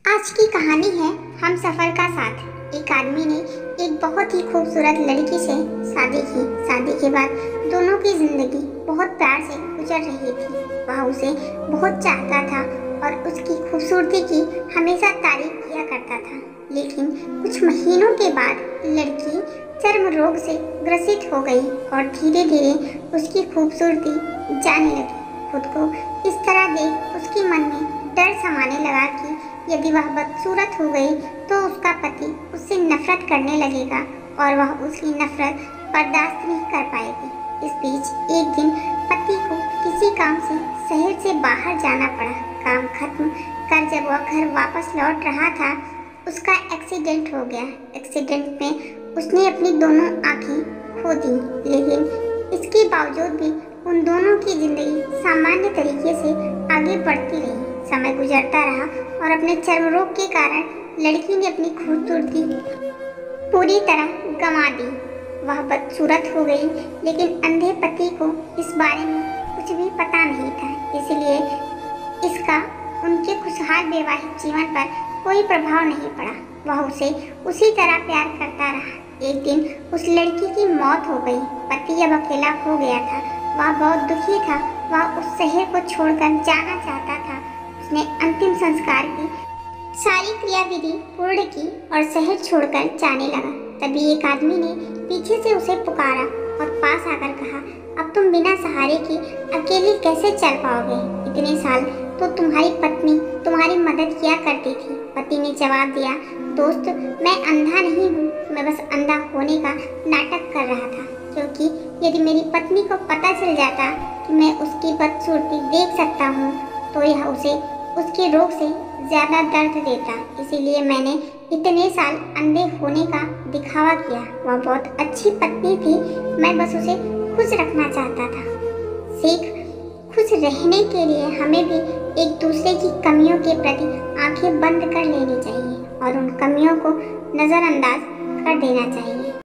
आज की कहानी है हम सफर का साथ। एक आदमी ने एक बहुत ही खूबसूरत लड़की से शादी की। शादी के बाद दोनों की जिंदगी बहुत प्यार से गुजर रही थी। वह उसे बहुत चाहता था और उसकी खूबसूरती की हमेशा तारीफ किया करता था। लेकिन कुछ महीनों के बाद लड़की चर्म रोग से ग्रसित हो गई और धीरे धीरे उसकी खूबसूरती जाने लगी। खुद को इस तरह देख उसके मन में डर समाने लगा कि यदि वह बदसूरत हो गई तो उसका पति उससे नफरत करने लगेगा और वह उसकी नफरत बर्दाश्त नहीं कर पाएगी। इस बीच एक दिन पति को किसी काम से शहर से बाहर जाना पड़ा। काम खत्म कर जब वह घर वापस लौट रहा था उसका एक्सीडेंट हो गया। एक्सीडेंट में उसने अपनी दोनों आंखें खो दी, लेकिन इसके बावजूद भी उन दोनों की जिंदगी सामान्य तरीके से आगे बढ़ती रही। समय गुजरता रहा और अपने चर्म रोग के कारण लड़की ने अपनी खूबसूरती पूरी तरह गंवा दी। वह बदसूरत हो गई, लेकिन अंधे पति को इस बारे में कुछ भी पता नहीं था, इसलिए इसका उनके खुशहाल वैवाहिक जीवन पर कोई प्रभाव नहीं पड़ा। वह उसे उसी तरह प्यार करता रहा। एक दिन उस लड़की की मौत हो गई। पति अब अकेला हो गया था। वह बहुत दुखी था। वह उस शहर को छोड़कर जाना चाहता था। उसने अंतिम संस्कार की सारी क्रियाविधि पूर्ण की और शहर छोड़कर जाने लगा। तभी एक आदमी ने पीछे से उसे पुकारा और पास आकर कहा, अब तुम बिना सहारे के अकेले कैसे चल पाओगे? इतने साल तो तुम्हारी पत्नी तुम्हारी मदद किया करती थी। पति ने जवाब दिया, दोस्त, मैं अंधा नहीं हूँ, मैं बस अंधा होने का नाटक कर रहा था, क्योंकि यदि मेरी पत्नी को पता चल जाता कि मैं उसकी बदसूरती देख सकता हूँ तो यह उसे उसके रोग से ज़्यादा दर्द देता। इसीलिए मैंने इतने साल अंधे होने का दिखावा किया। वह बहुत अच्छी पत्नी थी, मैं बस उसे खुश रखना चाहता था। सीख, खुश रहने के लिए हमें भी एक दूसरे की कमियों के प्रति आंखें बंद कर लेनी चाहिए और उन कमियों को नज़रअंदाज कर देना चाहिए।